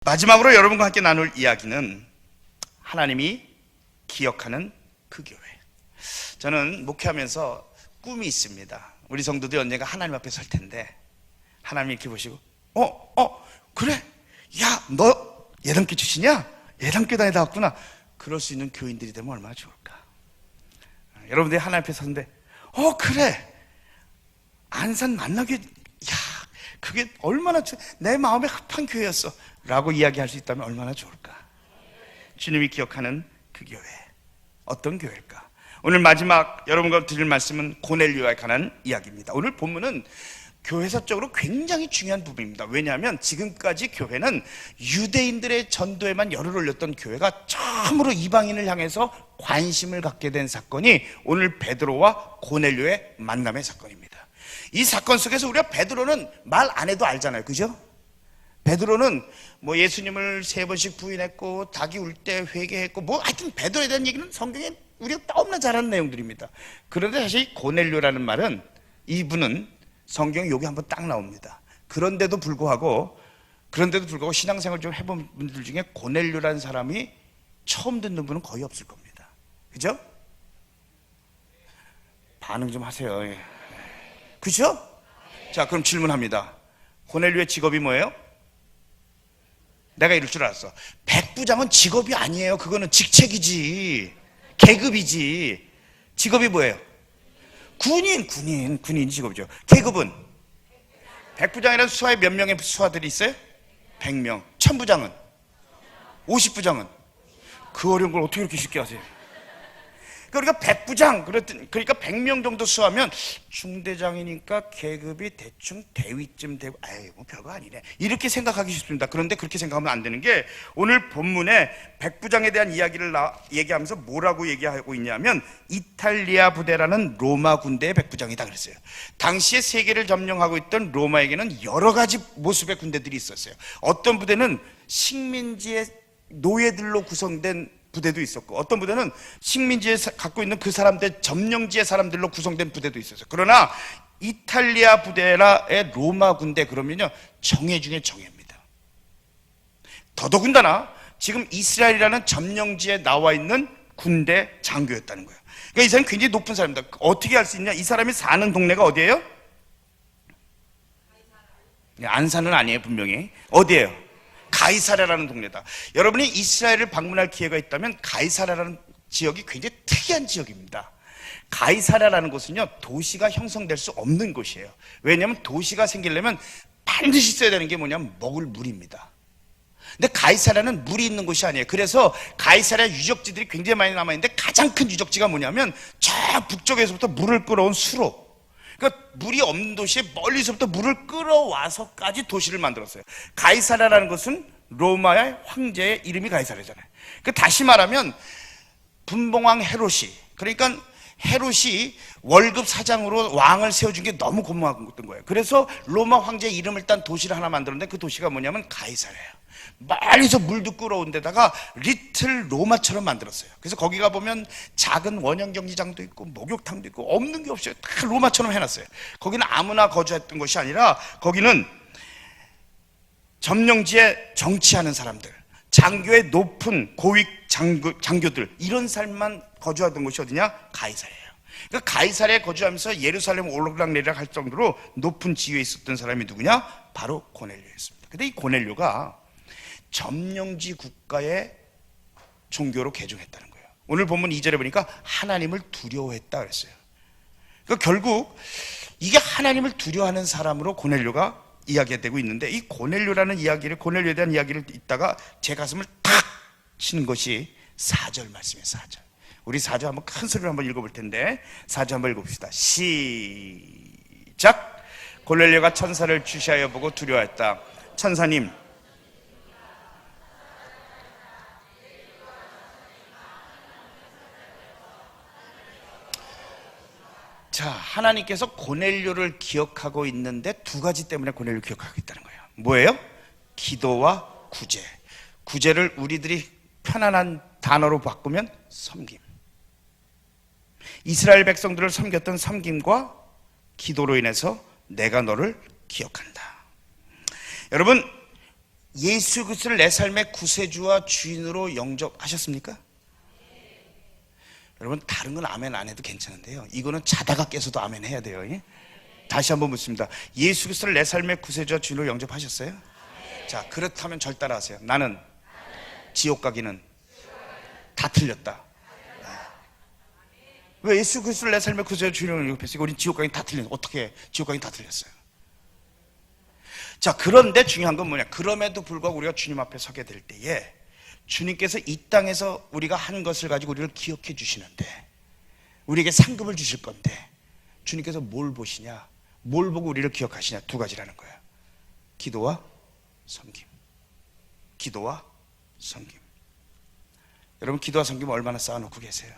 마지막으로 여러분과 함께 나눌 이야기는 하나님이 기억하는 그 교회. 저는 목회하면서 꿈이 있습니다. 우리 성도들이 언젠가 하나님 앞에 설 텐데 하나님이 이렇게 보시고 그래, 야, 너 예당교 출신이야? 예당교 다니다 왔구나. 그럴 수 있는 교인들이 되면 얼마나 좋을까. 여러분들이 하나님 앞에 섰는데 그래, 안산 만나게, 야, 그게 얼마나 내 마음에 합한 교회였어 라고 이야기할 수 있다면 얼마나 좋을까. 주님이 기억하는 그 교회, 어떤 교회일까? 오늘 마지막 여러분과 드릴 말씀은 고넬료에 관한 이야기입니다. 오늘 본문은 교회사적으로 굉장히 중요한 부분입니다. 왜냐하면 지금까지 교회는 유대인들의 전도에만 열을 올렸던 교회가 처음으로 이방인을 향해서 관심을 갖게 된 사건이 오늘 베드로와 고넬료의 만남의 사건입니다. 이 사건 속에서 우리가 베드로는 말 안 해도 알잖아요, 그죠? 베드로는 뭐 예수님을 3번씩 부인했고 닭이 울 때 회개했고 하여튼 베드로에 대한 얘기는 성경에 우리가 너무나 잘 아는 내용들입니다. 그런데 사실 고넬료라는 말은, 이분은 성경에 여기 한번 딱 나옵니다. 그런데도 불구하고 신앙생활 좀 해본 분들 중에 고넬료라는 사람이 처음 듣는 분은 거의 없을 겁니다. 그죠? 반응 좀 하세요. 그죠? 자, 그럼 질문합니다. 고넬료의 직업이 뭐예요? 내가 이럴 줄 알았어. 백부장은 직업이 아니에요. 그거는 직책이지, 계급이지. 직업이 뭐예요? 군인 직업이죠. 계급은? 백부장이라는 수하에 몇 명의 수하들이 있어요? 100명. 천부장은? 50부장은? 그 어려운 걸 어떻게 이렇게 쉽게 하세요? 그러니까 백부장, 그러니까 100명 정도 수하면 중대장이니까 계급이 대충 대위쯤 되고, 뭐 별거 아니네, 이렇게 생각하기 쉽습니다. 그런데 그렇게 생각하면 안 되는 게, 오늘 본문에 백부장에 대한 이야기를 얘기하면서 뭐라고 얘기하고 있냐면 이탈리아 부대라는 로마 군대의 백부장이다 그랬어요. 당시에 세계를 점령하고 있던 로마에게는 여러 가지 모습의 군대들이 있었어요. 어떤 부대는 식민지의 노예들로 구성된 부대도 있었고, 어떤 부대는 식민지에 갖고 있는 그 사람들, 점령지의 사람들로 구성된 부대도 있었어요. 그러나 이탈리아 부대라의 로마 군대, 그러면요, 정예 중에 정예입니다. 더더군다나 지금 이스라엘이라는 점령지에 나와 있는 군대 장교였다는 거예요. 그러니까 이 사람이 굉장히 높은 사람입니다. 어떻게 알 수 있냐? 이 사람이 사는 동네가 어디예요? 안산은 아니에요, 분명히. 어디예요? 가이사랴라는 동네다. 여러분이 이스라엘을 방문할 기회가 있다면 가이사랴라는 지역이 굉장히 특이한 지역입니다. 가이사랴라는 곳은요, 도시가 형성될 수 없는 곳이에요. 왜냐하면 도시가 생기려면 반드시 있어야 되는 게 뭐냐면 먹을 물입니다. 근데 가이사랴는 물이 있는 곳이 아니에요. 그래서 가이사랴 유적지들이 굉장히 많이 남아있는데 가장 큰 유적지가 뭐냐면 저 북쪽에서부터 물을 끌어온 수로, 그러니까 물이 없는 도시에 멀리서부터 물을 끌어와서까지 도시를 만들었어요. 가이사랴라는 것은 로마의 황제의 이름이 가이사랴잖아요. 그러니까 다시 말하면 분봉왕 헤롯이, 그러니까 헤롯이 월급 사장으로 왕을 세워준 게 너무 고마웠던 거예요. 그래서 로마 황제의 이름을 딴 도시를 하나 만들었는데 그 도시가 뭐냐면 가이사랴예요. 멀리서 물도 끌어온 데다가 리틀 로마처럼 만들었어요. 그래서 거기 가보면 작은 원형 경기장도 있고 목욕탕도 있고 없는 게 없어요. 다 로마처럼 해놨어요. 거기는 아무나 거주했던 것이 아니라 거기는 점령지에 정치하는 사람들, 장교의 높은 고위 장교들, 이런 삶만 거주하던 곳이 어디냐? 가이사랴예요. 그러니까 가이사랴에 거주하면서 예루살렘 오르락내리락 할 정도로 높은 지위에 있었던 사람이 누구냐? 바로 고넬료였습니다. 근데 이 고넬료가 점령지 국가의 종교로 개종했다는 거예요. 오늘 본문 2절에 보니까 하나님을 두려워했다 그랬어요. 그러니까 결국 이게 하나님을 두려워하는 사람으로 고넬료가 이야기되고 있는데, 이 고넬료에 대한 이야기를 읽다가 제 가슴을 탁 치는 것이 4절 말씀이에요. 4절. 우리 4절 한번 큰 소리로 한번 읽어볼 텐데, 4절 한번 읽어봅시다. 시작. 고넬료가 천사를 주시하여 보고 두려워했다. 천사님, 자, 하나님께서 고넬료를 기억하고 있는데 두 가지 때문에 고넬료를 기억하고 있다는 거예요. 뭐예요? 기도와 구제. 구제를 우리들이 편안한 단어로 바꾸면 섬김. 이스라엘 백성들을 섬겼던 섬김과 기도로 인해서 내가 너를 기억한다. 여러분, 예수 그리스도를 내 삶의 구세주와 주인으로 영접하셨습니까? 여러분, 다른 건 아멘 안 해도 괜찮은데요, 이거는 자다가 깨서도 아멘 해야 돼요. 예? 다시 한번 묻습니다. 예수 그리스도를 내 삶의 구세주와 주인으로 영접하셨어요? 자, 그렇다면 절 따라하세요. 나는 지옥 가기는 다 틀렸다. 왜? 예수 그리스도를 내 삶의 구세주와 주인으로 영접했으니까 우린 지옥 가기는 다 틀렸어요. 어떻게 지옥 가기는 다 틀렸어요? 자, 그런데 중요한 건 뭐냐? 그럼에도 불구하고 우리가 주님 앞에 서게 될 때에 주님께서 이 땅에서 우리가 한 것을 가지고 우리를 기억해 주시는데, 우리에게 상급을 주실 건데, 주님께서 뭘 보시냐? 뭘 보고 우리를 기억하시냐? 두 가지라는 거예요. 기도와 섬김. 기도와 섬김. 여러분, 기도와 섬김 얼마나 쌓아놓고 계세요?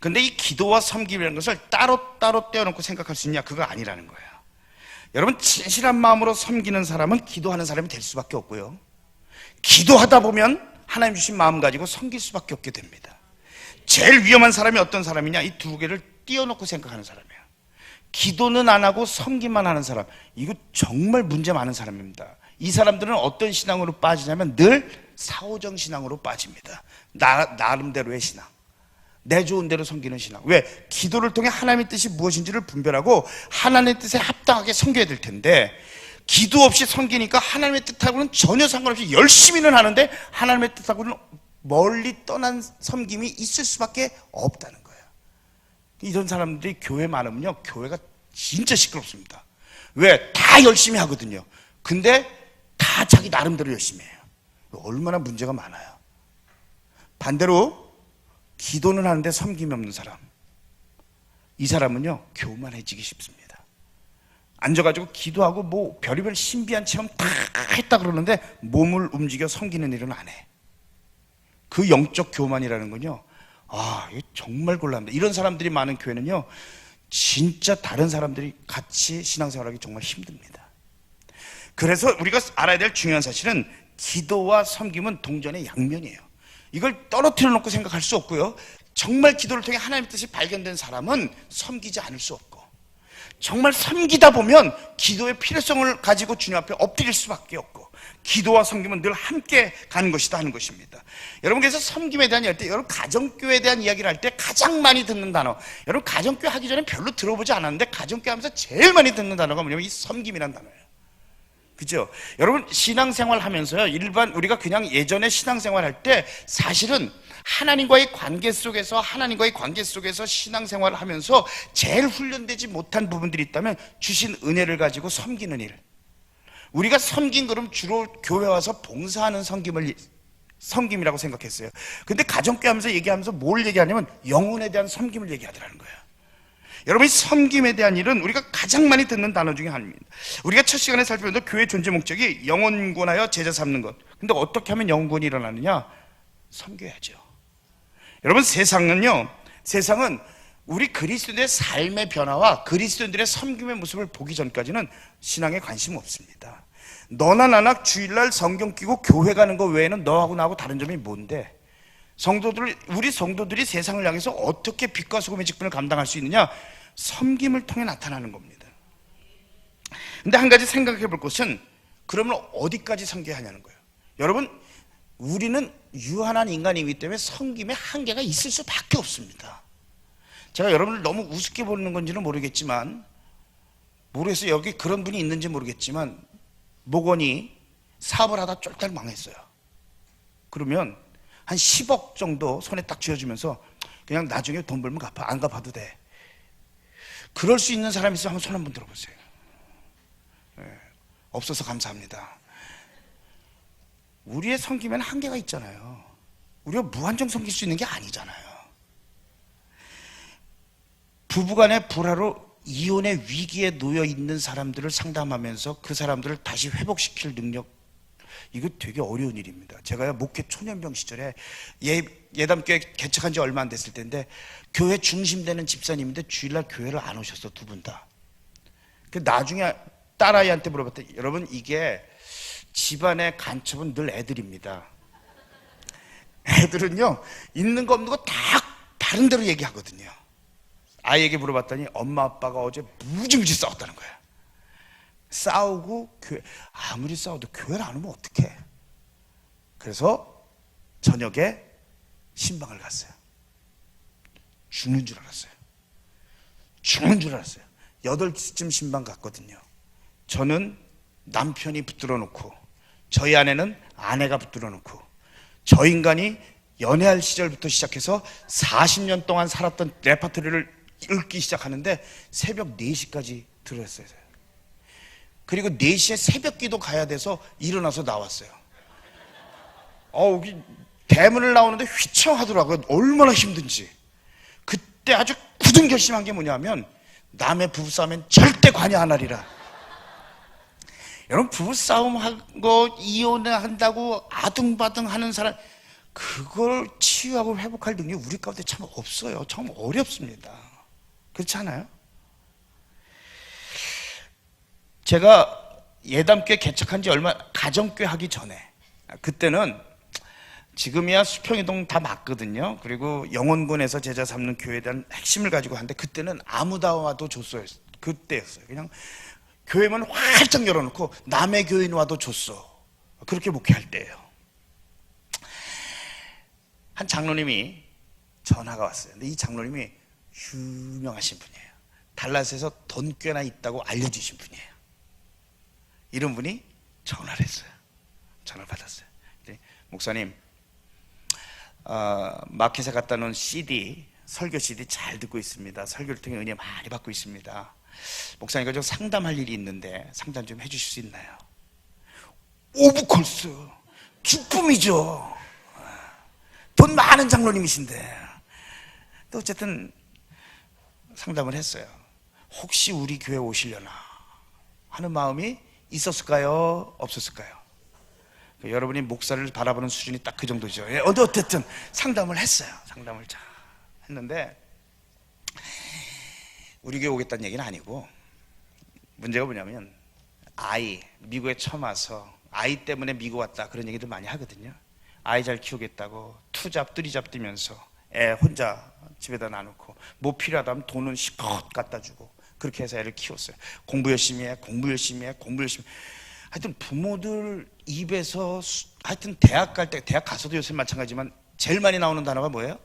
근데 이 기도와 섬김이라는 것을 따로따로 떼어놓고 생각할 수 있냐? 그거 아니라는 거예요. 여러분, 진실한 마음으로 섬기는 사람은 기도하는 사람이 될 수밖에 없고요, 기도하다 보면 하나님 주신 마음 가지고 섬길 수밖에 없게 됩니다. 제일 위험한 사람이 어떤 사람이냐? 이 두 개를 띄워놓고 생각하는 사람이에요. 기도는 안 하고 섬기만 하는 사람, 이거 정말 문제 많은 사람입니다. 이 사람들은 어떤 신앙으로 빠지냐면 늘 사오정 신앙으로 빠집니다. 나름대로의 신앙, 내 좋은 대로 섬기는 신앙. 왜? 기도를 통해 하나님의 뜻이 무엇인지를 분별하고 하나님의 뜻에 합당하게 섬겨야 될 텐데, 기도 없이 섬기니까 하나님의 뜻하고는 전혀 상관없이 열심히는 하는데 하나님의 뜻하고는 멀리 떠난 섬김이 있을 수밖에 없다는 거예요. 이런 사람들이 교회 많으면요, 교회가 진짜 시끄럽습니다. 왜? 다 열심히 하거든요. 근데 다 자기 나름대로 열심히 해요. 얼마나 문제가 많아요. 반대로 기도는 하는데 섬김이 없는 사람, 이 사람은요 교만해지기 쉽습니다. 앉아가지고 기도하고 뭐 별의별 신비한 체험 다 했다 그러는데 몸을 움직여 섬기는 일은 안 해. 그 영적 교만이라는 건요, 이거 정말 곤란합니다. 이런 사람들이 많은 교회는요, 진짜 다른 사람들이 같이 신앙생활하기 정말 힘듭니다. 그래서 우리가 알아야 될 중요한 사실은 기도와 섬김은 동전의 양면이에요. 이걸 떨어뜨려 놓고 생각할 수 없고요, 정말 기도를 통해 하나님의 뜻이 발견된 사람은 섬기지 않을 수 없고, 정말 섬기다 보면 기도의 필요성을 가지고 주님 앞에 엎드릴 수밖에 없고, 기도와 섬김은 늘 함께 가는 것이다 하는 것입니다. 여러분, 그래서 섬김에 대한 이야기할 때, 여러분 가정교회에 대한 이야기를 할 때 가장 많이 듣는 단어, 여러분 가정교회 하기 전에 별로 들어보지 않았는데 가정교회 하면서 제일 많이 듣는 단어가 뭐냐면 이 섬김이라는 단어예요. 그죠? 여러분, 신앙생활 하면서요, 일반 우리가 그냥 예전에 신앙생활 할 때 사실은 하나님과의 관계 속에서 신앙생활을 하면서 제일 훈련되지 못한 부분들이 있다면 주신 은혜를 가지고 섬기는 일. 우리가 섬긴 그럼 주로 교회 와서 봉사하는 섬김이라고 생각했어요. 근데 가정교회 하면서 얘기하면서 뭘 얘기하냐면 영혼에 대한 섬김을 얘기하더라는 거예요. 여러분, 이 섬김에 대한 일은 우리가 가장 많이 듣는 단어 중에 하나입니다. 우리가 첫 시간에 살펴봤는데 교회 존재 목적이 영혼 구원하여 제자 삼는 것. 근데 어떻게 하면 영혼 구원이 일어나느냐? 섬겨야죠. 여러분, 세상은 우리 그리스도인의 삶의 변화와 그리스도인들의 섬김의 모습을 보기 전까지는 신앙에 관심 없습니다. 너나 나나 주일날 성경 끼고 교회 가는 거 외에는 너하고 나하고 다른 점이 뭔데? 우리 성도들이 세상을 향해서 어떻게 빛과 소금의 직분을 감당할 수 있느냐? 섬김을 통해 나타나는 겁니다. 근데 한 가지 생각해 볼 것은, 그러면 어디까지 섬겨야 하냐는 거예요. 여러분, 우리는 유한한 인간이기 때문에 섬김에 한계가 있을 수밖에 없습니다. 제가 여러분을 너무 우습게 보는 건지는 모르겠어요. 여기 그런 분이 있는지 모르겠지만, 목원이 사업을 하다 쫄딱 망했어요. 그러면 한 10억 정도 손에 딱 쥐어주면서 그냥 나중에 돈 벌면 갚아, 안 갚아도 돼. 그럴 수 있는 사람이 있으면 한번 손 한번 들어보세요. 없어서 감사합니다. 우리의 섬김에는 한계가 있잖아요. 우리가 무한정 섬길 수 있는 게 아니잖아요. 부부간의 불화로 이혼의 위기에 놓여 있는 사람들을 상담하면서 그 사람들을 다시 회복시킬 능력, 이거 되게 어려운 일입니다. 제가요, 목회 초년병 시절에 예담교회 개척한 지 얼마 안 됐을 텐데, 교회 중심되는 집사님인데 주일날 교회를 안 오셨어, 두 분 다. 나중에 딸아이한테 물어봤더니, 여러분, 이게 집안의 간첩은 늘 애들입니다. 애들은요, 있는 거 없는 거 다 다른 대로 얘기하거든요. 아이에게 물어봤더니 엄마 아빠가 어제 무지무지 싸웠다는 거야. 싸우고 아무리 싸워도 교회를 안 오면 어떡해. 그래서 저녁에 신방을 갔어요. 죽는 줄 알았어요. 8시쯤 신방 갔거든요. 저는 남편이 붙들어 놓고, 저희 아내는 아내가 붙들어 놓고, 저 인간이 연애할 시절부터 시작해서 40년 동안 살았던 레퍼토리를 읽기 시작하는데 새벽 4시까지 들었어요. 그리고 4시에 새벽 기도 가야 돼서 일어나서 나왔어요. 대문을 나오는데 휘청하더라고요. 얼마나 힘든지. 그때 아주 굳은 결심한 게 뭐냐면, 남의 부부싸움엔 절대 관여 안 하리라. 여러분, 부부싸움하고 이혼한다고 아등바등 하는 사람, 그걸 치유하고 회복할 능력이 우리 가운데 참 없어요. 참 어렵습니다. 그렇지 않아요? 제가 예담교회 개척한 지 가정교회 하기 전에, 그때는 지금이야 수평이동 다 맞거든요. 그리고 영원군에서 제자 삼는 교회에 대한 핵심을 가지고 하는데, 그때는 아무다 와도 줬어요. 그때였어요. 그냥 교회만 활짝 열어놓고 남의 교인 와도 줬어. 그렇게 목회할 때예요. 한 장로님이 전화가 왔어요. 근데 이 장로님이 유명하신 분이에요. 달라스에서 돈 꽤나 있다고 알려주신 분이에요. 이런 분이 전화를 했어요. 전화를 받았어요. 목사님, 마켓에 갖다 놓은 CD, 설교 CD 잘 듣고 있습니다. 설교를 통해 은혜 많이 받고 있습니다. 목사님, 이거 좀 상담할 일이 있는데 상담 좀 해주실 수 있나요? 오브콜스, 기쁨이죠. 돈 많은 장로님이신데. 또 어쨌든 상담을 했어요. 혹시 우리 교회 오시려나 하는 마음이 있었을까요? 없었을까요? 여러분이 목사를 바라보는 수준이 딱 그 정도죠. 어쨌든 상담을 했어요. 상담을 잘 했는데, 우리 교회 오겠다는 얘기는 아니고, 문제가 뭐냐면, 미국에 처음 와서 아이 때문에 미국 왔다, 그런 얘기들 많이 하거든요. 아이 잘 키우겠다고 투잡 뜨리잡 뛰면서 애 혼자 집에다 놔놓고, 뭐 필요하다면 돈은 실컷 갖다 주고, 그렇게 해서 애를 키웠어요. 공부 열심히 해. 하여튼 부모들 입에서, 하여튼 대학 갈 때, 대학 가서도 요새 마찬가지지만 제일 많이 나오는 단어가 뭐예요?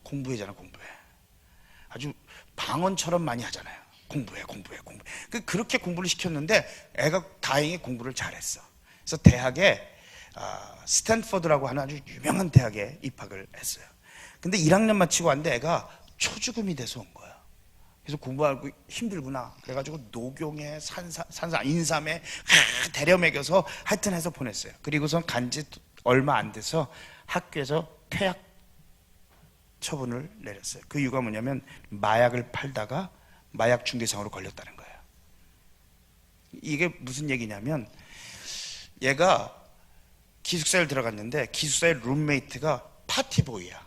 공부해잖아. 공부해. 아주 방언처럼 많이 하잖아요. 공부해. 그렇게 공부를 시켰는데 애가 다행히 공부를 잘했어. 그래서 대학에 스탠퍼드라고 하는 아주 유명한 대학에 입학을 했어요. 근데 1학년 마치고 왔는데 애가 초죽음이 돼서 온 거야. 그래서 공부하고 힘들구나. 그래가지고 노경에 인삼에 데려 먹여서 하여튼 해서 보냈어요. 그리고선 간지 얼마 안 돼서 학교에서 퇴학 처분을 내렸어요. 그 이유가 뭐냐면, 마약을 팔다가 마약 중개상으로 걸렸다는 거예요. 이게 무슨 얘기냐면, 얘가 기숙사에 들어갔는데 기숙사의 룸메이트가 파티보이야.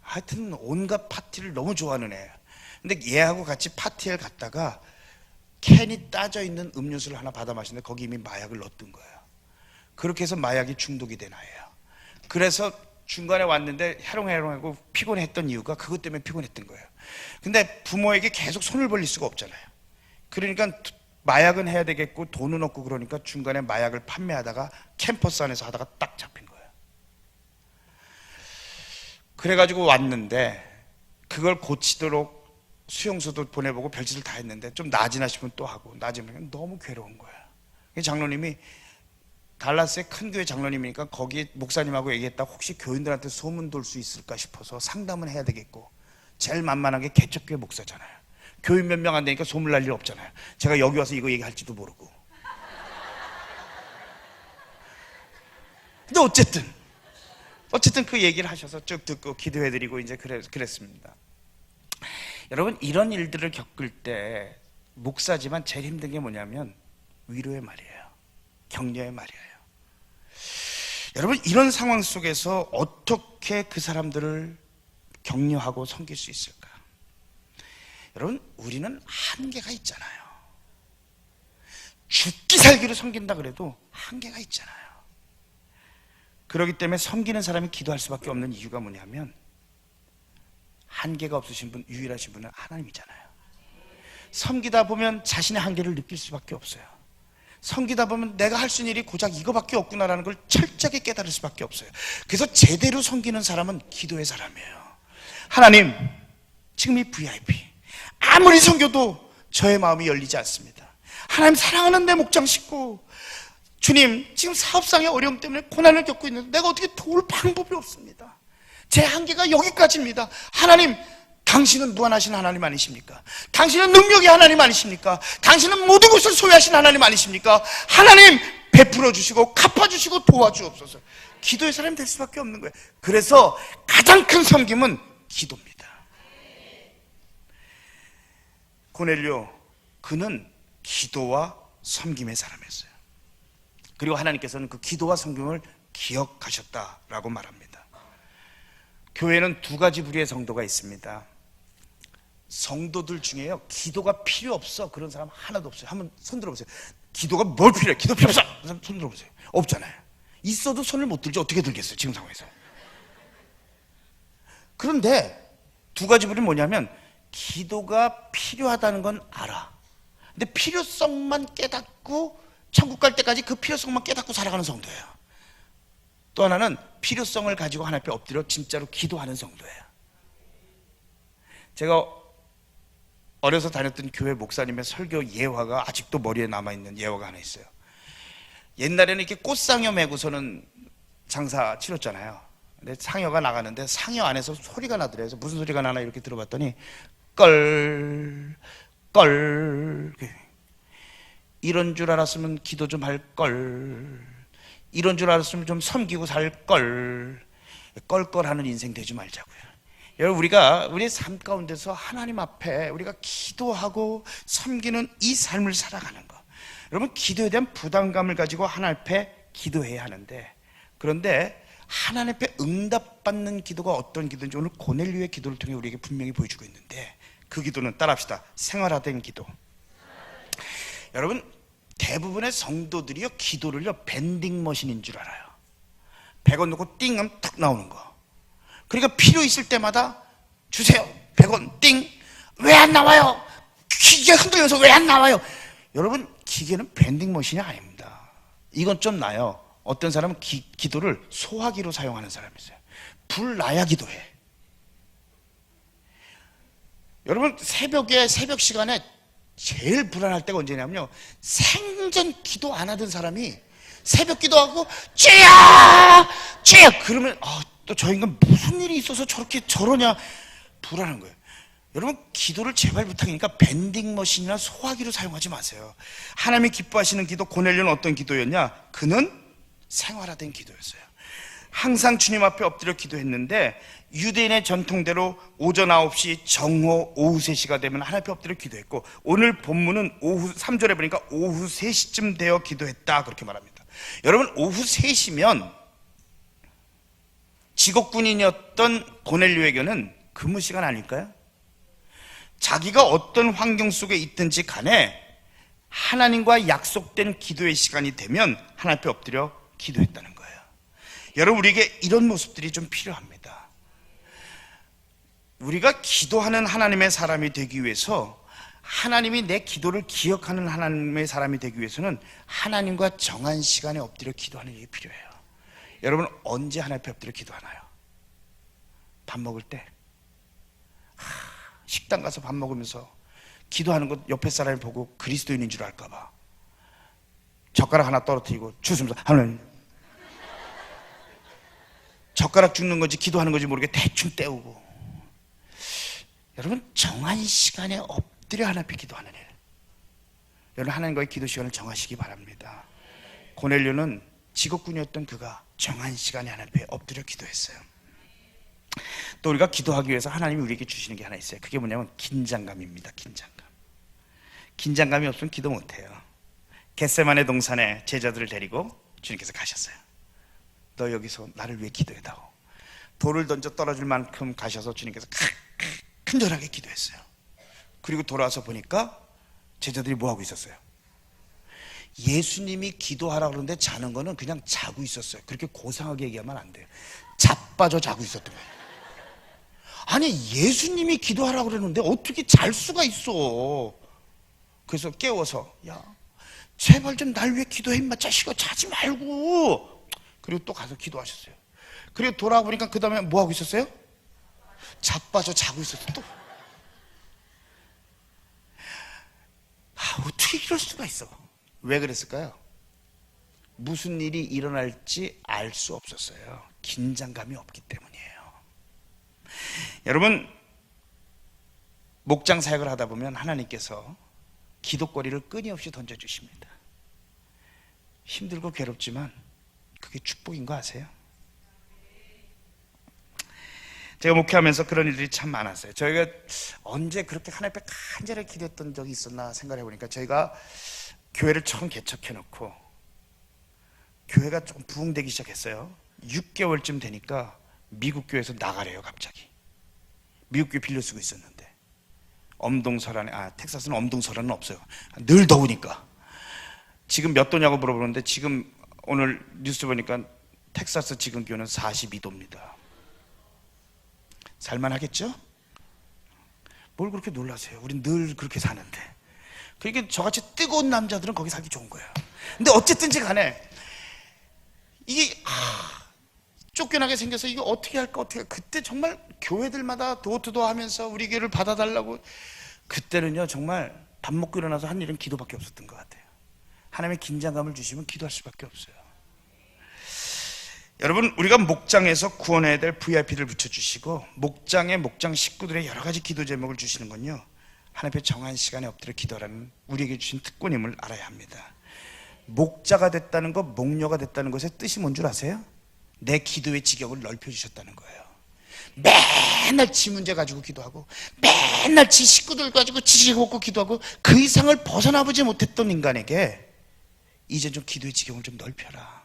하여튼 온갖 파티를 너무 좋아하는 애예요. 근데 얘하고 같이 파티에 갔다가 캔이 따져 있는 음료수를 하나 받아 마시는데 거기 이미 마약을 넣었던 거예요. 그렇게 해서 마약이 중독이 된 아이예요. 그래서 중간에 왔는데 해롱해롱하고 피곤했던 이유가 그것 때문에 피곤했던 거예요. 근데 부모에게 계속 손을 벌릴 수가 없잖아요. 그러니까 마약은 해야 되겠고 돈은 없고, 그러니까 중간에 마약을 판매하다가 캠퍼스 안에서 하다가 딱 잡힌 거예요. 그래가지고 왔는데 그걸 고치도록 수용소도 보내보고 별짓을 다 했는데 좀 나아지나 싶으면 또 하고, 나아지면 너무 괴로운 거예요. 장로님이, 달라스의 큰 교회 장로님이니까 거기 목사님하고 얘기했다. 혹시 교인들한테 소문 돌 수 있을까 싶어서 상담은 해야 되겠고, 제일 만만한 게 개척교회 목사잖아요. 교인 몇 명 안 되니까 소문 날 일 없잖아요. 제가 여기 와서 이거 얘기할지도 모르고. 근데 어쨌든 그 얘기를 하셔서 쭉 듣고 기도해드리고 이제 그랬습니다. 여러분, 이런 일들을 겪을 때 목사지만 제일 힘든 게 뭐냐면 위로의 말이에요. 격려의 말이에요. 여러분, 이런 상황 속에서 어떻게 그 사람들을 격려하고 섬길 수 있을까? 여러분, 우리는 한계가 있잖아요. 죽기 살기로 섬긴다 그래도 한계가 있잖아요. 그렇기 때문에 섬기는 사람이 기도할 수밖에 없는 이유가 뭐냐면, 한계가 없으신 분, 유일하신 분은 하나님이잖아요. 섬기다 보면 자신의 한계를 느낄 수밖에 없어요. 섬기다 보면 내가 할 수 있는 일이 고작 이거밖에 없구나라는 걸 철저하게 깨달을 수밖에 없어요. 그래서 제대로 섬기는 사람은 기도의 사람이에요. 하나님, 지금 이 VIP 아무리 섬겨도 저의 마음이 열리지 않습니다. 하나님, 사랑하는 내 목장 식구, 주님, 지금 사업상의 어려움 때문에 고난을 겪고 있는데 내가 어떻게 도울 방법이 없습니다. 제 한계가 여기까지입니다. 하나님, 당신은 무한하신 하나님 아니십니까? 당신은 능력의 하나님 아니십니까? 당신은 모든 것을 소유하신 하나님 아니십니까? 하나님, 베풀어 주시고 갚아주시고 도와주옵소서. 기도의 사람이 될 수밖에 없는 거예요. 그래서 가장 큰 섬김은 기도입니다. 고넬료, 그는 기도와 섬김의 사람이었어요. 그리고 하나님께서는 그 기도와 섬김을 기억하셨다라고 말합니다. 교회는 두 가지 부류의 성도가 있습니다. 성도들 중에요, 기도가 필요 없어 그런 사람 하나도 없어요. 한번 손 들어보세요. 기도가 뭘 필요해? 기도 필요 없어! 그 사람 손 들어보세요. 없잖아요. 있어도 손을 못 들지 어떻게 들겠어요, 지금 상황에서. 그런데 두 가지 부류는 뭐냐면, 기도가 필요하다는 건 알아. 근데 필요성만 깨닫고 천국 갈 때까지 그 필요성만 깨닫고 살아가는 성도예요. 또 하나는 필요성을 가지고 하나님 앞에 엎드려 진짜로 기도하는 성도예요. 제가 어려서 다녔던 교회 목사님의 설교 예화가 아직도 머리에 남아있는 예화가 하나 있어요. 옛날에는 이렇게 꽃상여 메고서는 장사 치렀잖아요. 근데 상여가 나가는데 상여 안에서 소리가 나더래요. 그래서 무슨 소리가 나나 이렇게 들어봤더니 껄 이런 줄 알았으면 기도 좀 할걸, 이런 줄 알았으면 좀 섬기고 살걸, 껄껄하는 인생 되지 말자고요. 여러분, 우리가 우리의 삶 가운데서 하나님 앞에 우리가 기도하고 섬기는 이 삶을 살아가는 거, 여러분, 기도에 대한 부담감을 가지고 하나님 앞에 기도해야 하는데, 그런데 하나님 앞에 응답받는 기도가 어떤 기도인지 오늘 고넬료의 기도를 통해 우리에게 분명히 보여주고 있는데, 그 기도는 따라합시다. 생활화된 기도. 여러분, 대부분의 성도들이요, 기도를요, 밴딩머신인 줄 알아요. 100원 넣고 띵 하면 탁 나오는 거. 그러니까 필요 있을 때마다 주세요, 100원 띵. 왜 안 나와요? 기계 흔들려서 왜 안 나와요? 여러분, 기계는 밴딩머신이 아닙니다. 이건 좀 나요. 어떤 사람은 기도를 소화기로 사용하는 사람이 있어요. 불 나야 기도해. 여러분, 새벽 시간에 제일 불안할 때가 언제냐면요, 생전 기도 안 하던 사람이 새벽 기도하고 쥐야 그러면 또 저 인간 무슨 일이 있어서 저러냐, 불안한 거예요. 여러분, 기도를 제발 부탁이니까 밴딩머신이나 소화기로 사용하지 마세요. 하나님이 기뻐하시는 기도, 고넬료는 어떤 기도였냐? 그는 생활화된 기도였어요. 항상 주님 앞에 엎드려 기도했는데, 유대인의 전통대로 오전 9시, 정오, 오후 3시가 되면 하나님 앞에 엎드려 기도했고, 오늘 본문은 오후 3절에 보니까 오후 3시쯤 되어 기도했다, 그렇게 말합니다. 여러분, 오후 3시면 직업군인이었던 고넬료에게는 근무 시간 아닐까요? 자기가 어떤 환경 속에 있든지 간에 하나님과 약속된 기도의 시간이 되면 하나님 앞에 엎드려 기도했다는 거예요. 여러분, 우리에게 이런 모습들이 좀 필요합니다. 우리가 기도하는 하나님의 사람이 되기 위해서, 하나님이 내 기도를 기억하는 하나님의 사람이 되기 위해서는 하나님과 정한 시간에 엎드려 기도하는 일이 필요해요. 여러분, 언제 하나님 앞에 엎드려 기도하나요? 밥 먹을 때? 식당 가서 밥 먹으면서 기도하는 것 옆에 사람이 보고 그리스도인인 줄 알까 봐 젓가락 하나 떨어뜨리고 주스면서 하나님, 젓가락 죽는 건지 기도하는 건지 모르게 대충 때우고. 여러분, 정한 시간에 엎드려 하나님 앞에 기도하는 일, 여러분, 하나님과의 기도 시간을 정하시기 바랍니다. 고넬료는 직업군이었던 그가 정한 시간에 하나님 앞에 엎드려 기도했어요. 또 우리가 기도하기 위해서 하나님이 우리에게 주시는 게 하나 있어요. 그게 뭐냐면 긴장감입니다. 긴장감이 없으면 기도 못해요. 겟세마네 동산에 제자들을 데리고 주님께서 가셨어요. 너 여기서 나를 위해 기도해다오. 돌을 던져 떨어질 만큼 가셔서 주님께서 간절하게 기도했어요. 그리고 돌아와서 보니까 제자들이 뭐하고 있었어요? 예수님이 기도하라 그러는데 자는 거는 그냥 자고 있었어요. 그렇게 고상하게 얘기하면 안 돼요. 자빠져 자고 있었던 거예요. 아니, 예수님이 기도하라 그러는데 어떻게 잘 수가 있어? 그래서 깨워서, 야, 제발 좀 날 위해 기도해 임마 자식아 자지 말고. 그리고 또 가서 기도하셨어요. 그리고 돌아보니까 그 다음에 뭐 하고 있었어요? 자빠져 자고 있었어 또. 어떻게 이럴 수가 있어? 왜 그랬을까요? 무슨 일이 일어날지 알 수 없었어요. 긴장감이 없기 때문이에요. 여러분, 목장 사역을 하다 보면 하나님께서 기도거리를 끊임없이 던져주십니다. 힘들고 괴롭지만 그게 축복인 거 아세요? 제가 목회하면서 그런 일들이 참 많았어요. 저희가 언제 그렇게 하나님 앞에 간절하게 기도했던 적이 있었나 생각해 보니까, 저희가 교회를 처음 개척해놓고 교회가 조금 부흥되기 시작했어요. 6개월쯤 되니까 미국 교회에서 나가래요. 갑자기 미국 교회 빌려 쓰고 있었는데, 엄동설안에, 텍사스는 엄동설안은 없어요. 늘 더우니까. 지금 몇 도냐고 물어보는데, 지금 오늘 뉴스 보니까 텍사스 지금 기온은 42도입니다 살만하겠죠? 뭘 그렇게 놀라세요? 우린 늘 그렇게 사는데. 그러니까 저같이 뜨거운 남자들은 거기 살기 좋은 거예요. 근데 어쨌든지 간에 이게 쫓겨나게 생겨서 이거 어떻게 할까. 그때 정말 교회들마다 도어투도어 하면서 우리 교회를 받아달라고. 그때는요 정말 밥 먹고 일어나서 한 일은 기도밖에 없었던 것 같아요. 하나님의 긴장감을 주시면 기도할 수밖에 없어요. 여러분, 우리가 목장에서 구원해야 될 VIP를 붙여주시고, 목장 식구들의 여러 가지 기도 제목을 주시는 건요, 하나님 앞에 정한 시간에 엎드려 기도하라는 우리에게 주신 특권임을 알아야 합니다. 목자가 됐다는 것, 목녀가 됐다는 것의 뜻이 뭔 줄 아세요? 내 기도의 지경을 넓혀주셨다는 거예요. 맨날 지 문제 가지고 기도하고, 맨날 지 식구들 가지고 지지고 먹고 기도하고, 그 이상을 벗어나보지 못했던 인간에게 이제 좀 기도의 지경을 좀 넓혀라.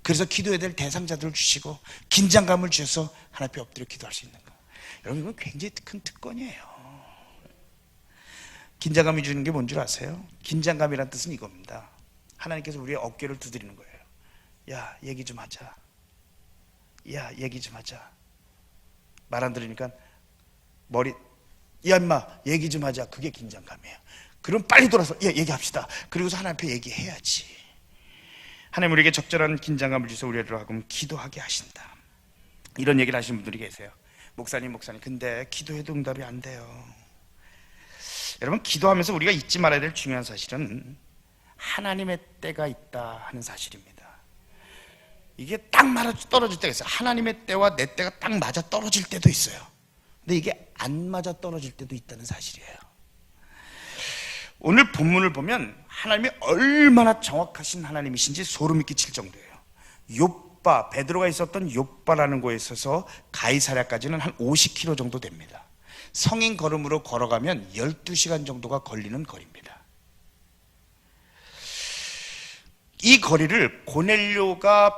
그래서 기도해야 될 대상자들을 주시고 긴장감을 주셔서 하나님 앞에 엎드려 기도할 수 있는 거. 여러분, 이건 굉장히 큰 특권이에요. 긴장감이 주는 게 뭔 줄 아세요? 긴장감이란 뜻은 이겁니다. 하나님께서 우리의 어깨를 두드리는 거예요. 야, 얘기 좀 하자. 야, 얘기 좀 하자. 말 안 들으니까 머리, 야 임마 얘기 좀 하자. 그게 긴장감이에요. 그럼 빨리 돌아서 얘기합시다. 그리고서 하나님 앞에 얘기해야지. 하나님 우리에게 적절한 긴장감을 주셔서 우리를 하고 기도하게 하신다. 이런 얘기를 하시는 분들이 계세요. 목사님 근데 기도해도 응답이 안 돼요. 여러분, 기도하면서 우리가 잊지 말아야 될 중요한 사실은 하나님의 때가 있다 하는 사실입니다. 이게 딱 맞아 떨어질 때가 있어요. 하나님의 때와 내 때가 딱 맞아 떨어질 때도 있어요. 근데 이게 안 맞아 떨어질 때도 있다는 사실이에요. 오늘 본문을 보면 하나님이 얼마나 정확하신 하나님이신지 소름이 끼칠 정도예요. 욥바, 베드로가 있었던 욥바라는 곳에 있어서 가이사랴까지는 한 50km 정도 됩니다. 성인 걸음으로 걸어가면 12시간 정도가 걸리는 거리입니다. 이 거리를 고넬료가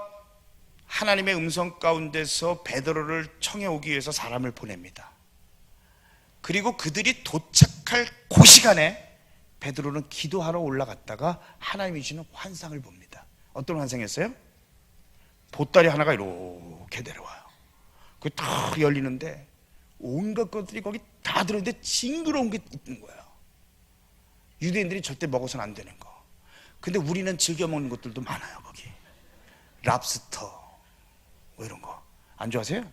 하나님의 음성 가운데서 베드로를 청해 오기 위해서 사람을 보냅니다. 그리고 그들이 도착할 그 시간에 베드로는 기도하러 올라갔다가 하나님이 주시는 환상을 봅니다. 어떤 환상이었어요? 보따리 하나가 이렇게 내려와요. 그게 딱 열리는데 온갖 것들이 거기 다 들어있는데 징그러운 게 있는 거예요. 유대인들이 절대 먹어서는 안 되는 거. 근데 우리는 즐겨 먹는 것들도 많아요. 거기 랍스터 뭐 이런 거 안 좋아하세요?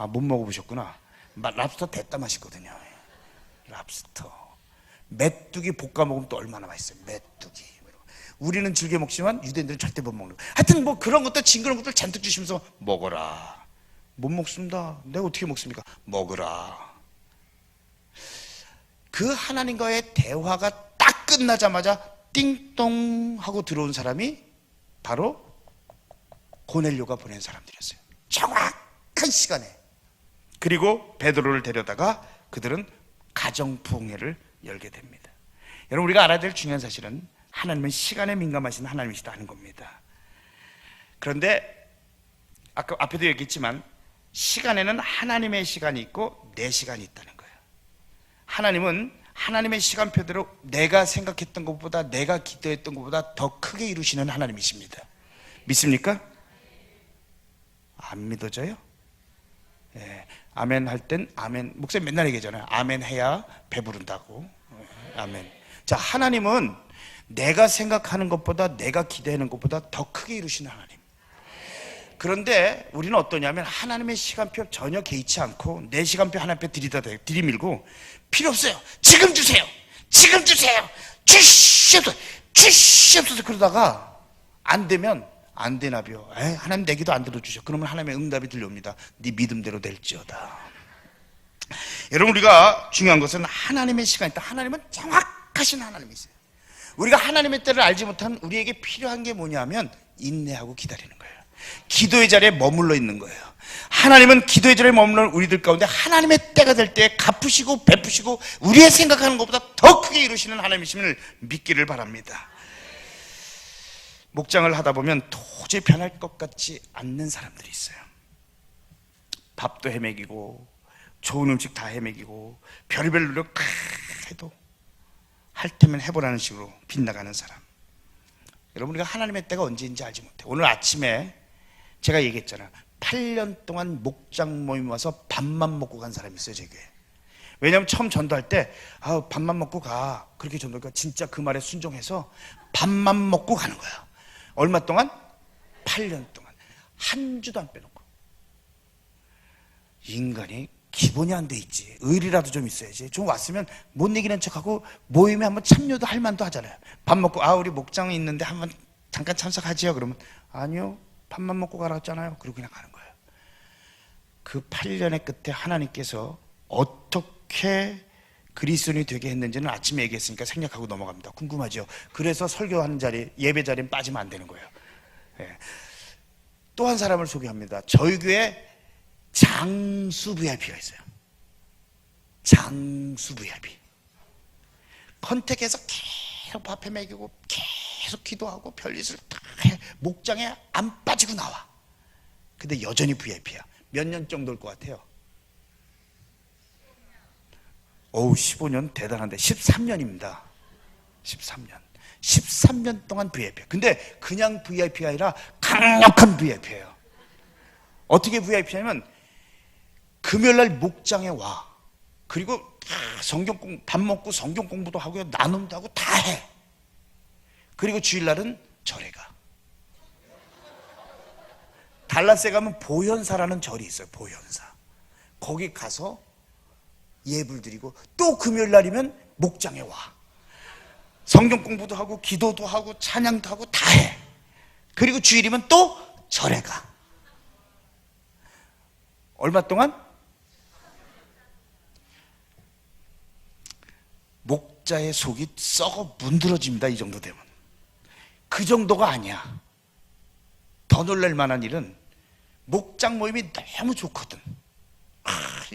못 먹어보셨구나. 랍스터 대따 맛있거든요. 랍스터, 메뚜기 볶아 먹으면 또 얼마나 맛있어요. 메뚜기. 우리는 즐겨 먹지만 유대인들은 절대 못 먹는 거. 하여튼 뭐 그런 것들 징그러운 것들 잔뜩 주시면서 먹어라. 못 먹습니다. 내가 어떻게 먹습니까? 먹으라. 그 하나님과의 대화가 딱 끝나자마자 띵동 하고 들어온 사람이 바로 고넬료가 보낸 사람들이었어요. 정확한 시간에. 그리고 베드로를 데려다가 그들은 가정부흥회를 열게 됩니다. 여러분, 우리가 알아야 될 중요한 사실은 하나님은 시간에 민감하신 하나님이시다 하는 겁니다. 그런데 아까 앞에도 얘기했지만 시간에는 하나님의 시간이 있고 내 시간이 있다는 거예요. 하나님은 하나님의 시간표대로 내가 생각했던 것보다, 내가 기도했던 것보다 더 크게 이루시는 하나님이십니다. 믿습니까? 안 믿어져요? 예, 아멘 할 땐 아멘. 목사님 맨날 얘기하잖아요. 아멘 해야 배부른다고. 아멘. 자, 하나님은 내가 생각하는 것보다, 내가 기대하는 것보다 더 크게 이루시는 하나님. 그런데 우리는 어떠냐면 하나님의 시간표 전혀 개의치 않고 내 시간표 하나님 앞에 들이밀고 필요 없어요, 지금 주세요, 지금 주세요, 주시옵소서, 주시옵소서. 그러다가 안 되면 안 되나벼, 하나님 내 기도 안 들어주셔. 그러면 하나님의 응답이 들려옵니다. 네 믿음대로 될지어다. 여러분, 우리가 중요한 것은 하나님의 시간이 있다. 하나님은 정확하신 하나님이세요. 우리가 하나님의 때를 알지 못한 우리에게 필요한 게 뭐냐면 인내하고 기다리는 거예요. 기도의 자리에 머물러 있는 거예요. 하나님은 기도의 자리에 머물러 우리들 가운데 하나님의 때가 될 때 갚으시고 베푸시고 우리의 생각하는 것보다 더 크게 이루시는 하나님이심을 믿기를 바랍니다. 목장을 하다 보면 도저히 변할 것 같지 않는 사람들이 있어요. 밥도 헤매기고 좋은 음식 다 헤매기고 별의별 노력 다 해도 할 테면 해보라는 식으로 빗나가는 사람. 여러분, 우리가 하나님의 때가 언제인지 알지 못해. 오늘 아침에 제가 얘기했잖아요. 8년 동안 목장 모임 와서 밥만 먹고 간 사람이 있어요, 제 교회에. 왜냐하면 처음 전도할 때 밥만 먹고 가, 그렇게 전도하니까 진짜 그 말에 순종해서 밥만 먹고 가는 거야. 얼마 동안? 8년 동안 한 주도 안 빼놓고. 인간이 기본이 안 돼 있지. 의리라도 좀 있어야지. 좀 왔으면 못 이기는 척하고 모임에 한번 참여도 할 만도 하잖아요. 밥 먹고 우리 목장이 있는데 한번 잠깐 참석하지요. 그러면 아니요, 밥만 먹고 가라 했잖아요. 그리고 그냥 가는 거예요. 그 8년의 끝에 하나님께서 어떻게 그리스도인이 되게 했는지는 아침에 얘기했으니까 생략하고 넘어갑니다. 궁금하죠? 그래서 설교하는 자리, 예배 자리는 빠지면 안 되는 거예요. 예. 또 한 사람을 소개합니다. 저희 교회 장수 VIP가 있어요. 장수 VIP. 컨택해서 계속 밥해 먹이고 계속 기도하고 별짓을 다 해. 목장에 안 빠지고 나와. 근데 여전히 VIP야. 몇 년 정도일 것 같아요? 15년 대단한데 13년입니다. 13년 동안 VIP야. 근데 그냥 VIP가 아니라 강력한 VIP예요. 어떻게 VIP냐면 금요일날 목장에 와. 그리고 다 밥 먹고 성경 공부도 하고요, 나눔도 하고 다 해. 그리고 주일날은 절에 가. 달라스에 가면 보현사라는 절이 있어요. 보현사. 거기 가서 예불 드리고 또 금요일날이면 목장에 와. 성경 공부도 하고 기도도 하고 찬양도 하고 다 해. 그리고 주일이면 또 절에 가. 얼마 동안? 목자의 속이 썩어 문드러집니다. 이 정도 되면. 그 정도가 아니야. 더 놀랄 만한 일은 목장 모임이 너무 좋거든.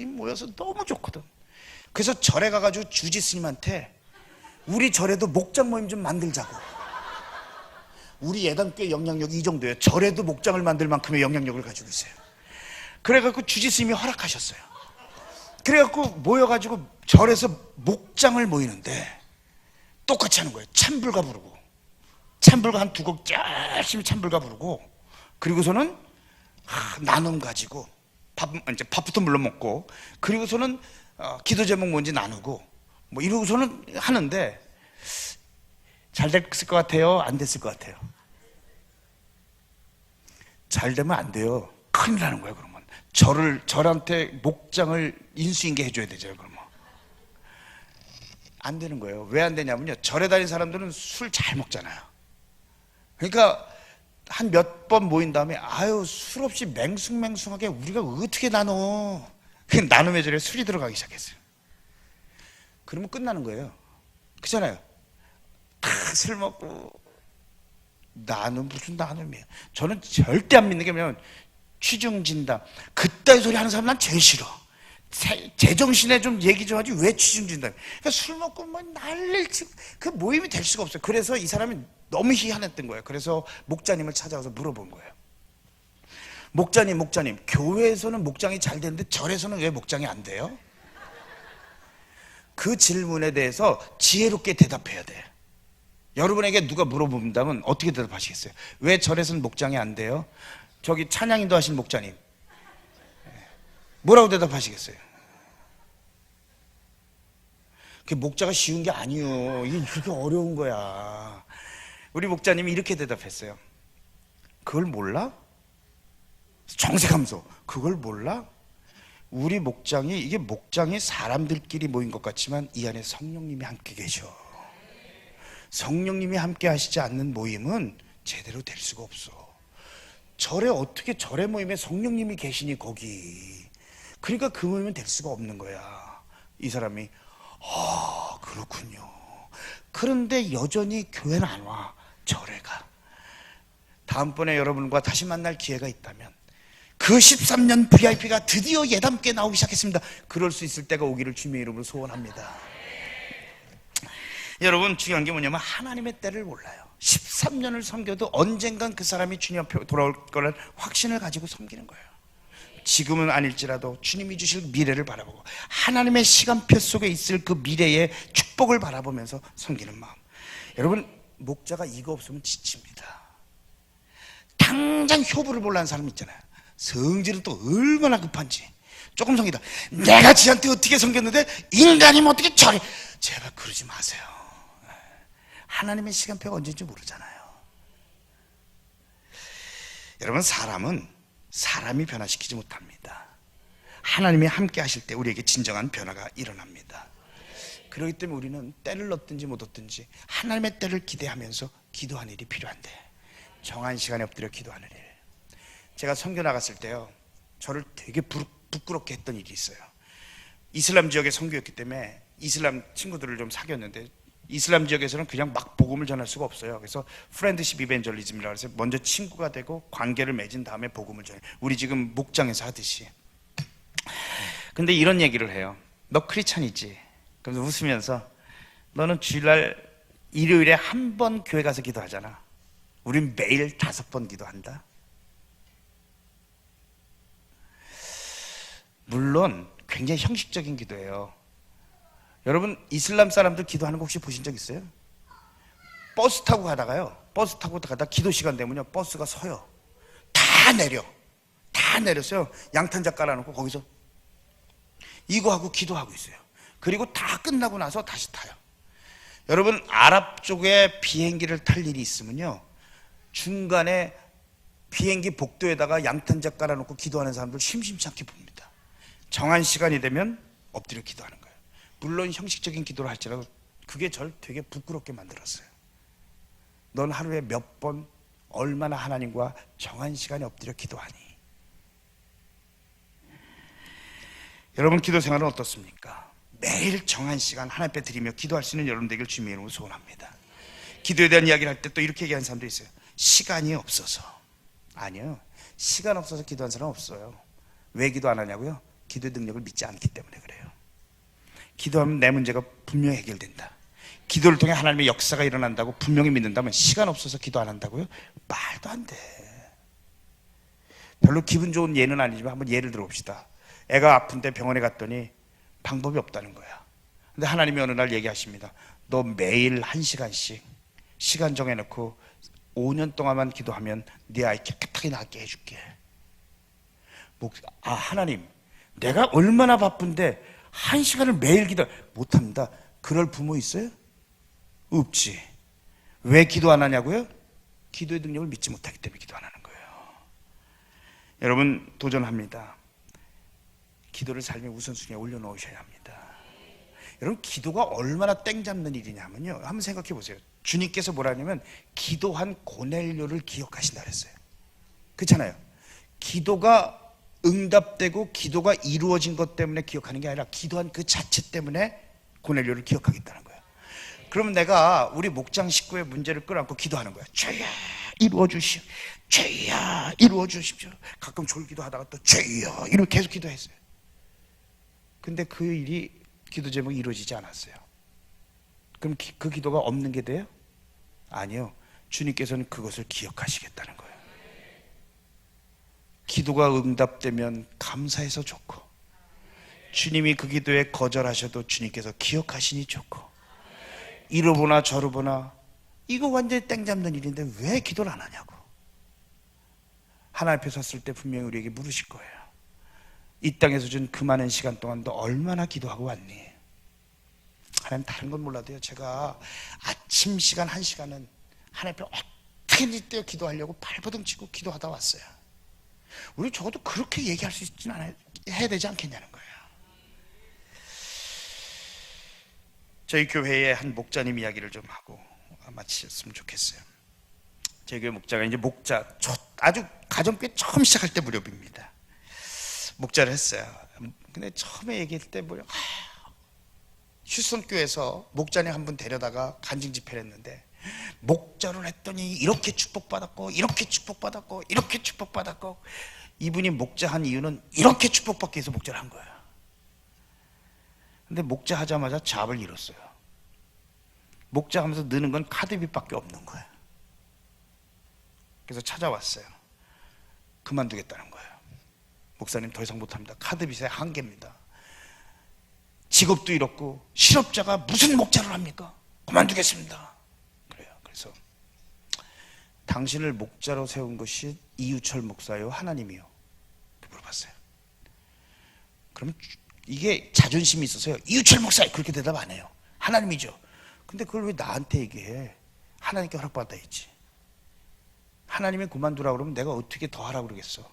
모여서 너무 좋거든. 그래서 절에 가가지고 주지 스님한테 우리 절에도 목장 모임 좀 만들자고. 우리 예당교회 영향력이 이 정도예요. 절에도 목장을 만들 만큼의 영향력을 가지고 있어요. 그래갖고 주지 스님이 허락하셨어요. 그래갖고 모여가지고 절에서 목장을 모이는데 똑같이 하는 거예요. 찬불가 부르고, 찬불가 한 2곡 열심히 찬불가 부르고, 그리고서는 나눔 가지고 이제 밥부터 물론 먹고, 그리고서는 기도 제목 뭔지 나누고 뭐 이러고서는 하는데 잘 됐을 것 같아요? 안 됐을 것 같아요? 잘 되면 안 돼요. 큰일 나는 거예요. 그러면 절한테 목장을 인수인계 해줘야 되죠. 그러면 안 되는 거예요. 왜 안 되냐면요, 절에 다니는 사람들은 술 잘 먹잖아요. 그러니까 한 몇 번 모인 다음에 술 없이 맹숭맹숭하게 우리가 어떻게 나눠. 나눔의 절에 술이 들어가기 시작했어요. 그러면 끝나는 거예요. 그렇잖아요. 다 술 먹고 나눔, 무슨 나눔이에요. 저는 절대 안 믿는 게 뭐냐면 취중진담, 그따위 소리 하는 사람 난 제일 싫어. 제정신에 좀 얘기 좀 하지 왜 취중진담. 그러니까 술 먹고 뭐 난리를 치고 그 모임이 될 수가 없어요. 그래서 이 사람이 너무 희한했던 거예요. 그래서 목자님을 찾아와서 물어본 거예요. 목자님, 교회에서는 목장이 잘 되는데 절에서는 왜 목장이 안 돼요? 그 질문에 대해서 지혜롭게 대답해야 돼. 여러분에게 누가 물어본다면 어떻게 대답하시겠어요? 왜 절에서는 목장이 안 돼요? 저기 찬양인도 하신 목자님, 뭐라고 대답하시겠어요? 그 목자가 쉬운 게 아니에요. 이게 그렇게 어려운 거야. 우리 목자님이 이렇게 대답했어요. 그걸 몰라? 정색하면서 그걸 몰라? 우리 목장이, 이게 목장이 사람들끼리 모인 것 같지만 이 안에 성령님이 함께 계셔. 성령님이 함께 하시지 않는 모임은 제대로 될 수가 없어. 절에 어떻게 절의 모임에 성령님이 계시니 거기. 그러니까 그 모임은 될 수가 없는 거야. 이 사람이 그렇군요. 그런데 여전히 교회는 안 와. 절에 가. 다음번에 여러분과 다시 만날 기회가 있다면 그 13년 VIP가 드디어 예담께 나오기 시작했습니다. 그럴 수 있을 때가 오기를 주님의 이름으로 소원합니다. 여러분, 중요한 게 뭐냐면 하나님의 때를 몰라요. 13년을 섬겨도 언젠간 그 사람이 주님 앞에 돌아올 거라는 확신을 가지고 섬기는 거예요. 지금은 아닐지라도 주님이 주실 미래를 바라보고 하나님의 시간표 속에 있을 그 미래의 축복을 바라보면서 섬기는 마음. 여러분, 목자가 이거 없으면 지칩니다. 당장 효부를 보려는 사람 있잖아요. 성질은 또 얼마나 급한지. 조금 섬기다 내가 지한테 어떻게 섬겼는데 인간이면 어떻게 저래. 제발 그러지 마세요. 하나님의 시간표가 언제인지 모르잖아요. 여러분, 사람은 사람이 변화시키지 못합니다. 하나님이 함께 하실 때 우리에게 진정한 변화가 일어납니다. 그렇기 때문에 우리는 때를 얻든지 못 얻든지 하나님의 때를 기대하면서 기도하는 일이 필요한데, 정한 시간에 엎드려 기도하는 일. 제가 선교 나갔을 때요, 저를 되게 부끄럽게 했던 일이 있어요. 이슬람 지역의 선교였기 때문에 이슬람 친구들을 좀 사귀었는데, 이슬람 지역에서는 그냥 막 복음을 전할 수가 없어요. 그래서 프렌드십 이벤젤리즘이라고 해서 먼저 친구가 되고 관계를 맺은 다음에 복음을 전해. 우리 지금 목장에서 하듯이. 근데 이런 얘기를 해요. 너 크리스찬이지? 그래서 웃으면서 너는 주일날 일요일에 한 번 교회 가서 기도하잖아. 우린 매일 5번 기도한다. 물론 굉장히 형식적인 기도예요. 여러분, 이슬람 사람들 기도하는 거 혹시 보신 적 있어요? 버스 타고 가다가요, 버스 타고 가다 기도 시간 되면요, 버스가 서요. 다 내렸어요. 양탄자 깔아놓고 거기서 이거 하고 기도하고 있어요. 그리고 다 끝나고 나서 다시 타요. 여러분, 아랍 쪽에 비행기를 탈 일이 있으면요, 중간에 비행기 복도에다가 양탄자 깔아놓고 기도하는 사람들 심심치 않게 봅니다. 정한 시간이 되면 엎드려 기도하는 거예요. 물론 형식적인 기도를 할지라도 그게 절 되게 부끄럽게 만들었어요. 넌 하루에 몇 번 얼마나 하나님과 정한 시간에 엎드려 기도하니? 여러분, 기도 생활은 어떻습니까? 매일 정한 시간 하나님 앞에 드리며 기도할 수 있는 여러분 되길 주님의 이름으로 소원합니다. 기도에 대한 이야기를 할 때 또 이렇게 얘기하는 사람도 있어요. 시간이 없어서. 아니요, 시간 없어서 기도하는 사람은 없어요. 왜 기도 안 하냐고요? 기도의 능력을 믿지 않기 때문에 그래요. 기도하면 내 문제가 분명히 해결된다. 기도를 통해 하나님의 역사가 일어난다고 분명히 믿는다면 시간 없어서 기도 안 한다고요? 말도 안 돼. 별로 기분 좋은 예는 아니지만 한번 예를 들어봅시다. 애가 아픈데 병원에 갔더니 방법이 없다는 거야. 근데 하나님이 어느 날 얘기하십니다. 너 매일 1시간씩 시간 정해놓고 5년 동안만 기도하면 네 아이 깨끗하게 낫게 해줄게. 하나님, 내가 얼마나 바쁜데 1시간을 매일 기도 못합니다. 그럴 부모 있어요? 없지. 왜 기도 안 하냐고요? 기도의 능력을 믿지 못하기 때문에 기도 안 하는 거예요. 여러분, 도전합니다. 기도를 삶의 우선순위에 올려놓으셔야 합니다. 여러분, 기도가 얼마나 땡 잡는 일이냐면요, 한번 생각해 보세요. 주님께서 뭐라 하냐면 기도한 고넬료를 기억하신다 그랬어요. 그렇잖아요. 기도가 응답되고 기도가 이루어진 것 때문에 기억하는 게 아니라 기도한 그 자체 때문에 고넬료를 기억하겠다는 거예요. 그러면 내가 우리 목장 식구의 문제를 끌어안고 기도하는 거야. 주여 이루어주시오, 주여 이루어주십시오. 가끔 졸기도 하다가 또 주여 이렇게 계속 기도했어요. 근데 그 일이, 기도 제목이 이루어지지 않았어요. 그럼 그 기도가 없는 게 돼요? 아니요, 주님께서는 그것을 기억하시겠다는 거예요. 기도가 응답되면 감사해서 좋고, 주님이 그 기도에 거절하셔도 주님께서 기억하시니 좋고, 이로 보나 저로 보나 이거 완전히 땡 잡는 일인데 왜 기도를 안 하냐고. 하나님 앞에 섰을 때 분명히 우리에게 물으실 거예요. 이 땅에서 준 그 많은 시간 동안 너 얼마나 기도하고 왔니? 하나님, 다른 건 몰라도요, 제가 아침 시간 1시간은 하나님 앞에 어떻게든지 떼어 기도하려고 발버둥 치고 기도하다 왔어요. 우리 적어도 그렇게 얘기할 수 있지는 않아요. 해야 되지 않겠냐는 거예요. 저희 교회의 한 목자님 이야기를 좀 하고 마치셨으면 좋겠어요. 저희 교회 목자가 이제 아주 가정교회 처음 시작할 때 무렵입니다. 목자를 했어요. 근데 처음에 얘기할 때 휴스턴 교회에서 목자님 한 분 데려다가 간증 집회를 했는데, 목자를 했더니 이렇게 축복받았고 이렇게 축복받았고 이렇게 축복받았고, 이분이 목자한 이유는 이렇게 축복받기 위해서 목자를 한 거예요. 근데 목자 하자마자 잡을 잃었어요. 목자 하면서 느는 건 카드빚밖에 없는 거예요. 그래서 찾아왔어요. 그만두겠다는 거예요. 목사님 더 이상 못합니다. 카드빚의 한계입니다. 직업도 잃었고 실업자가 무슨 목자를 합니까? 그만두겠습니다. 그래요. 그래서 당신을 목자로 세운 것이 이유철 목사요, 하나님이요? 물어봤어요. 그러면 이게 자존심이 있어서요, 이유철 목사 그렇게 대답 안 해요. 하나님이죠. 근데 그걸 왜 나한테 얘기해? 하나님께 허락받아야지. 하나님이 그만두라고 그러면 내가 어떻게 더 하라고 그러겠어?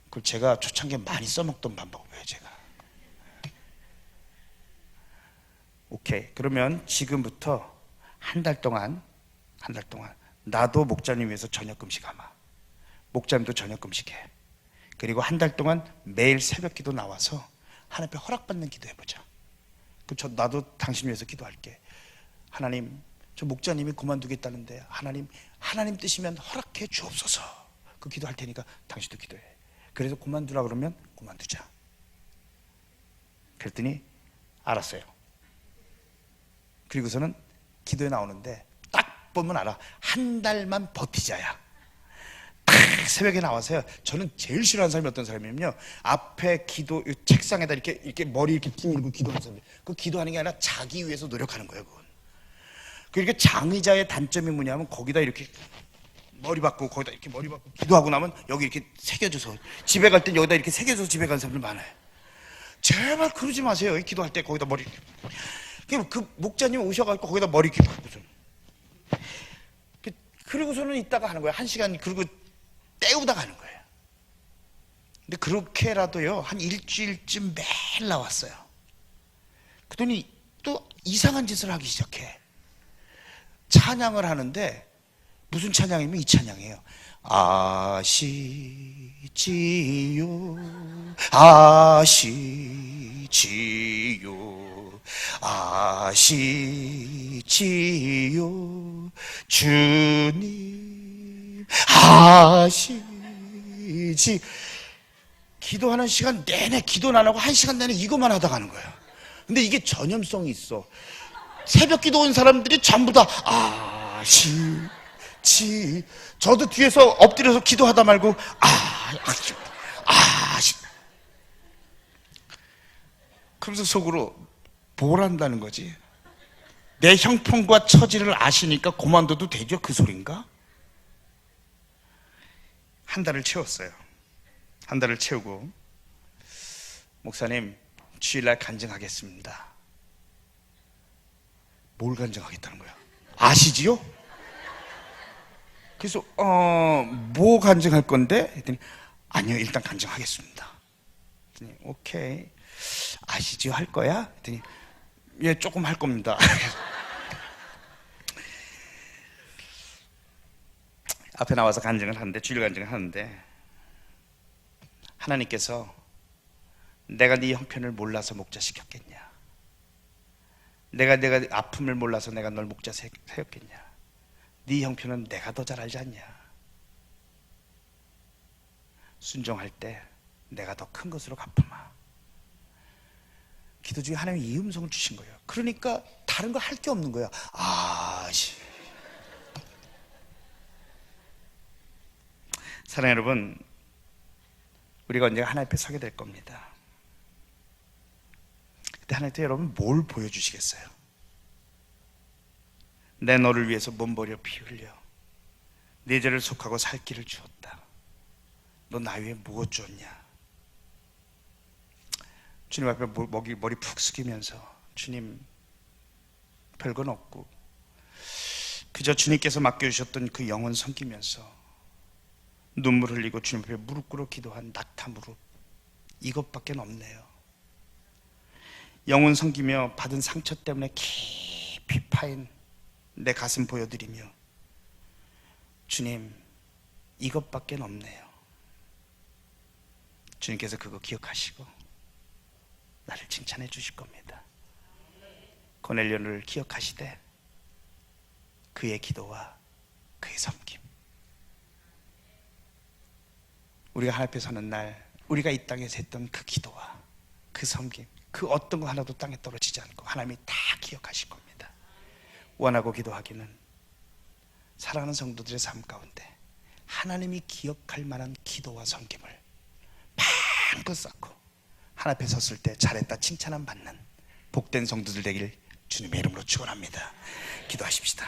그걸 제가 초창기에 많이 써먹던 방법이에요. 제가 오케이, 그러면 지금부터 한 달 동안 나도 목자님 위해서 저녁 금식하마, 목자님도 저녁 금식해. 그리고 한 달 동안 매일 새벽 기도 나와서 하나님 앞에 허락받는 기도 해보자. 그럼 나도 당신 위해서 기도할게. 하나님, 저 목자님이 그만두겠다는데 하나님 뜻이면 허락해 주옵소서. 그 기도할 테니까 당신도 기도해. 그래서 그만두라 그러면 그만두자. 그랬더니 알았어요. 그리고서는 기도에 나오는데 딱 보면 알아. 한 달만 버티자야. 딱 새벽에 나와서요. 저는 제일 싫어하는 사람이 어떤 사람이냐면요, 앞에 기도 책상에다 이렇게 머리 이렇게 끼밀고 기도하는 사람. 그 기도하는 게 아니라 자기 위해서 노력하는 거예요. 그건. 그러니까 장의자의 단점이 뭐냐면 거기다 이렇게 머리 박고 거기다 이렇게 머리 박고 기도하고 나면 여기 이렇게 새겨줘서 집에 갈 땐 여기다 이렇게 새겨줘서 집에 가는 사람들 많아요. 제발 그러지 마세요. 기도할 때 거기다 머리. 그 목자님 오셔가지고 거기다 머리 이렇게 박고서, 그리고서는 이따가 하는 거예요. 1시간 그리고 때우다 가는 거예요. 근데 그렇게라도요 한 일주일쯤 매일 나왔어요. 그러더니 또 이상한 짓을 하기 시작해. 찬양을 하는데 무슨 찬양이면 이 찬양이에요. 아시지요 아시지요 주님 아시지. 기도하는 시간 내내 기도는 안 하고 1시간 내내 이것만 하다 가는 거예요. 근데 이게 전염성이 있어. 새벽 기도 온 사람들이 전부 다 저도 뒤에서 엎드려서 기도하다 말고 그러면서 속으로 뭘 한다는 거지? 내 형편과 처지를 아시니까 그만둬도 되죠? 그 소린가? 한 달을 채웠어요. 한 달을 채우고, 목사님 주일날 간증하겠습니다. 뭘 간증하겠다는 거야? 아시지요? 그래서 뭐 간증할 건데? 했더니 아니요, 일단 간증하겠습니다. 했더니 오케이, 아시지요 할 거야? 했더니 예, 조금 할 겁니다. 앞에 나와서 간증을 하는데, 주일 간증을 하는데, 하나님께서 내가 네 형편을 몰라서 목자 시켰겠냐? 내가 아픔을 몰라서 내가 널 목자 세웠겠냐? 네 형편은 내가 더 잘 알지 않냐? 순종할 때 내가 더 큰 것으로 갚으마. 기도 중에 하나님이 이 음성을 주신 거예요. 그러니까 다른 거 할 게 없는 거야. 사랑하는 여러분, 우리가 언젠가 하나님 앞에 서게 될 겁니다. 그때 하나님께 여러분 뭘 보여주시겠어요? 내 너를 위해서 몸버려 피 흘려 네 죄를 속하고 살 길을 주었다. 너 나 위해 무엇 주었냐? 주님 앞에 머리 푹 숙이면서, 주님 별건 없고 그저 주님께서 맡겨주셨던 그 영혼 섬기면서 눈물 흘리고 주님 앞에 무릎 꿇어 기도한 낙타 무릎, 이것밖에 없네요. 영혼 섬기며 받은 상처 때문에 깊이 파인 내 가슴 보여드리며 주님, 이것밖에 없네요. 주님께서 그거 기억하시고 나를 칭찬해 주실 겁니다. 고넬료를 기억하시되 그의 기도와 그의 섬김, 우리가 하나님 앞에 서는 날 우리가 이 땅에서 했던 그 기도와 그 섬김, 그 어떤 거 하나도 땅에 떨어지지 않고 하나님이 다 기억하실 겁니다. 원하고 기도하기는 사랑하는 성도들의 삶 가운데 하나님이 기억할 만한 기도와 섬김을 마음껏 쌓고 하나님 앞에 섰을 때 잘했다 칭찬함 받는 복된 성도들 되길 주님의 이름으로 축원합니다. 기도하십시다.